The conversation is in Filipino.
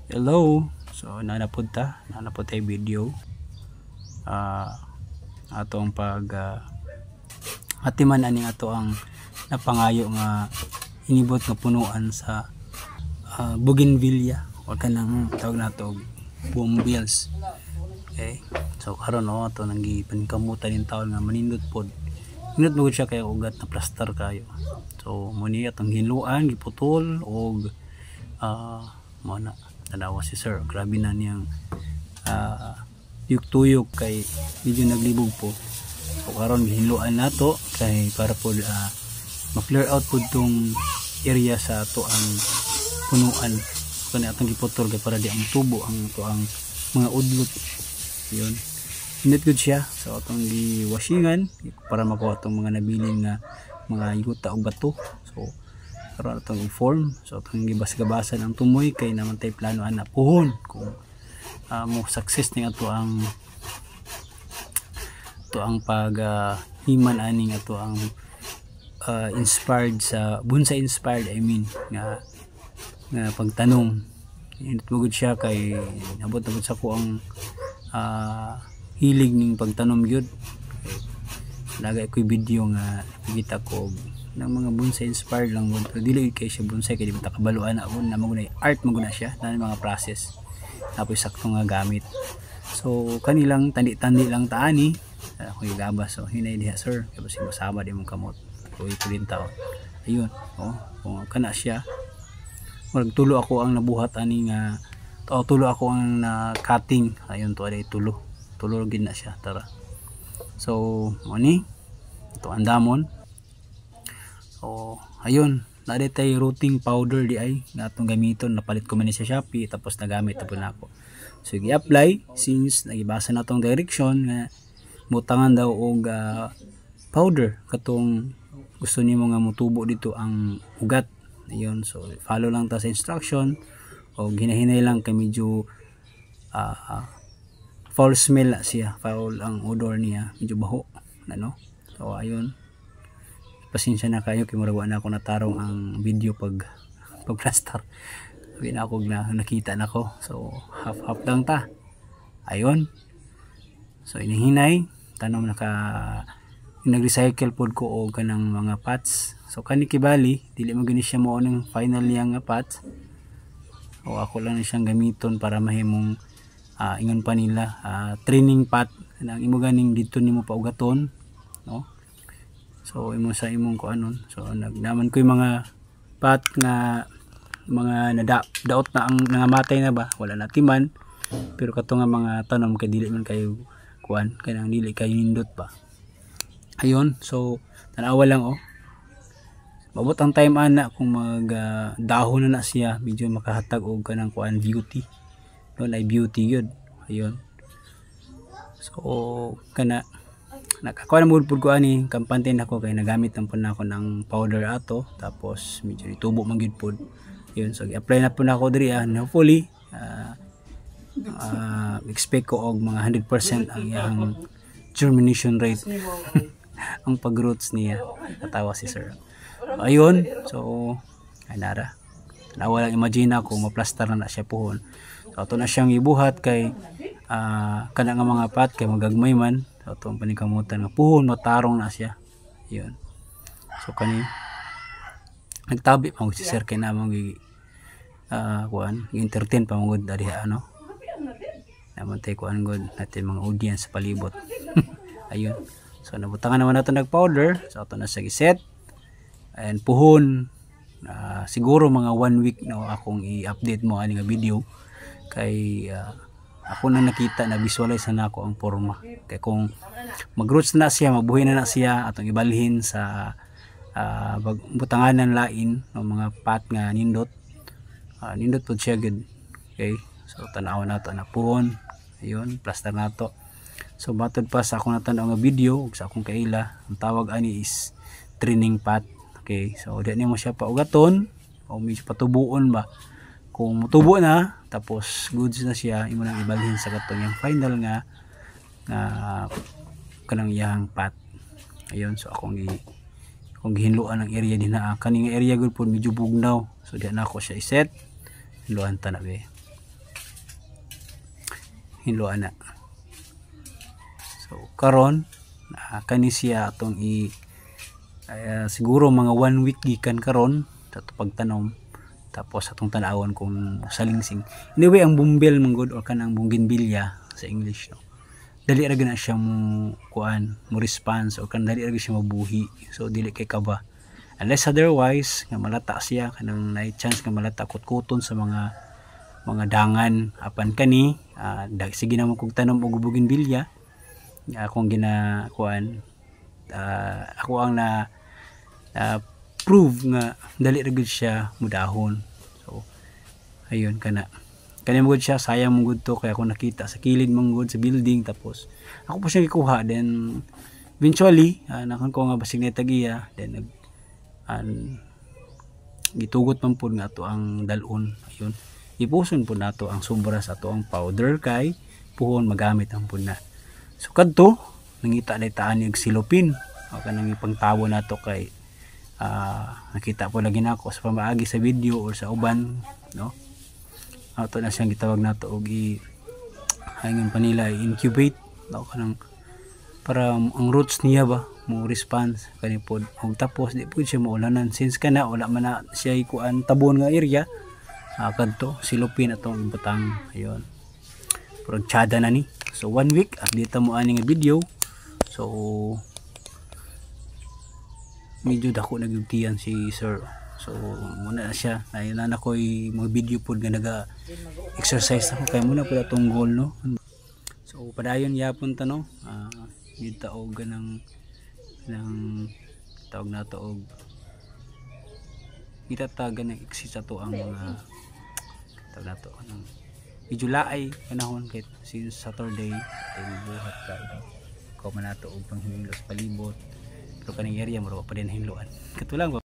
Hello. So nanapod tay video atong pag atiman ani ato ang napangayo nga inibot nga punuan sa bougainvillea o kanang tawag nato bougainvilleas. Okay, so karon ato nang gipankamutan ning taon nga manindot pod, nindot mo siya kay ugat na plaster kayo. So muni atong hinluan giputol og mo na tanawa si sir, grabe na niyang tuyok-tuyok kay medyo naglibog po. So karon gihinluan nato kay para po ma-clear out po tong area sa ato ang punuan. So ni atong giputol kay para di ang tubo ang to ang mga udlot. Yun, init good siya. So atong giwashingan para makuha tong mga nabilin nga mga yuta og bato. So karon atong i-form. So atong gibas-gabasan ang tumoy kay naman tay plano ana puhon kung mo success ning ato ang pag himan aning ato ang inspired sa bonsai inspired nga pagtanom. Init mo gud siya kay nabot sa ko ang hilig ning pagtanom gyud. Lagay ko video nga nakita ko ng mga bonsai inspired lang mo, pero dili kay siya bonsai kay di ta kabaluan na na magunay art maguna siya na mga process tapos sakto nga gamit. So kanilang tandi-tandi lang taani ako gigabas. So hinay diha sir kay basi masama di mong kamot kuy pulin taon. Ayun, kung kana siya murag tulo ako ang nabuhat ani nga tulo ako ang na cutting. Ayun to ay tulo gid na siya tara. So ani ito ang damon. So ayun, nari tay rooting powder di ay nga atong gamiton, napalit ko man sa Shopee tapos nagamit tapon ako. So gi-apply since nagibasa na tong direction nga mutangan daw og powder katong gusto nimo nga mutubo dito ang ugat. Ayun, so follow lang ta sa instruction o hinahinay lang kay medyo foul smell na siya, foul ang odor niya, medyo baho ano. So ayun, pasensya na kayo kay murag na ako natarong ang video pag plaster. Sabi na ako nakita na ko. So half lang ta. Ayun, so inihinay tanom nag-recycle pod ko og kanang mga pots. So kani kibali dili mo gani siya mao ning final niya nga pots. O ako lang siyang gamiton para mahimong ingon pa nila training pot nang imo ganing dito nimo paugaton, no? So imo sa imong kuanon. So nagdaman ko yung mga pot nga mga daot na ang nangamatay na ba, wala na timan, pero kato nga mga tanom kay dili man kayo kuan kay nang dili kayo nindot pa. Ayun, so tanawa lang mabot ang time ana kung mag dahon na siya medyo makahatag og kanang kuan beauty. Doon ay beauty yun. Ayun, so kana nakakuha na muna po ko ani kampante na ko kay nagamit ang po na ako ng powder ato tapos medyo itubo man gid pod. Yun, so i-apply na po na ako diri and hopefully expect ko og mga 100% ang iyang germination rate ang pag-roots niya. Katawa si sir. Ayun, so anara tanawa lang, imagine ako maplaster na siya puhon. So ato na siyang ibuhat kay kana nga mga pot kay magagmay man. So itong panikamutan nga puhon matarong na siya. Yun, so kani nagtabi pa si sir kay namang kuan entertain pa mo gud dari ano naman tay kuan gud natin mga audience sa palibot. Ayun, so nabutangan naman nato nag powder. So ato na siya giset and puhon siguro mga 1 week na akong i-update mo ani nga video kay ako na nakita na visualize na ako ang forma. Kay kung mag-roots na siya, mabuhay na siya atong ibalhin sa butanganan lain ng mga pot nga nindot pod siya good. Okay, so tanaw na to na puhon. Ayun, plaster na to. So batod pa sa akong natanaw nga video ug sa akong kaila, ang tawag ani is training pot. Okay, so di mo siya paugaton o medyo patubuon ba. Kung mutubo na tapos goods na siya, imo nang ibalhin sa katong yung final nga kanang iyang pot. Ayun, so akong gihinluan ang area din na kaning area gud pod medyo bugnaw. So di na ako siya iset hinluan ta na be. hinluan na. So karon kani siya atong siguro mga 1 week gikan karon sa pagtanom, tapos atong tan-awon kung salingsing. Anyway, ang bumbel manggod or kanang bougainvillea sa English, no, dali ra gina siya mo kuan mo response or kan dali ra siya mabuhi. So dili kay kaba, unless otherwise nga malata siya, kanang na chance nga malata kutkuton sa mga dangan apan kani sige na mo kog tanom og bougainvillea. Akong ginakuan ako ang na prove nga dali ra gud siya mudahon. So ayun kani mo gud siya, sayang mo gud to kaya ako nakita sa kilid mo gud sa building, tapos ako po siya gikuha, then eventually nakon ko nga basig na tagiya, then gitugot man pud nga ato ang dalon. Ayun, ipuson pud nato ang sobra sa ato ang powder kay puhon magamit ang pud na. So kadto nangita na itaan yung silopin o kanang ipangtawo nato kay nakita po lagi nako sa pamaagi sa video or sa uban, no, ato na siyang gitawag nato og hangon pa nila incubate, no, kanang para ang roots niya ba mo response kani pod, ug tapos di pud siya maulanan since kana wala man na siya ikuan tabon nga area. Kadto silopin atong butang. Ayun, pero tsada na ni. So 1 week dito mo ani nga video. So medyo dako nagugtiyan si sir. So muna na siya, ayun na ko'y mga video pod nga naga exercise ako kay muna pud atong goal, no. So padayon yapon ta, no, yung taog ng tawag na to og itatagan ng exist ato ang mga tawag na to ng medyo laay panahon kahit since Saturday ay buhat ka ko man nato og panghilos palibot, pero kaning area mura pa din hinluan katulang.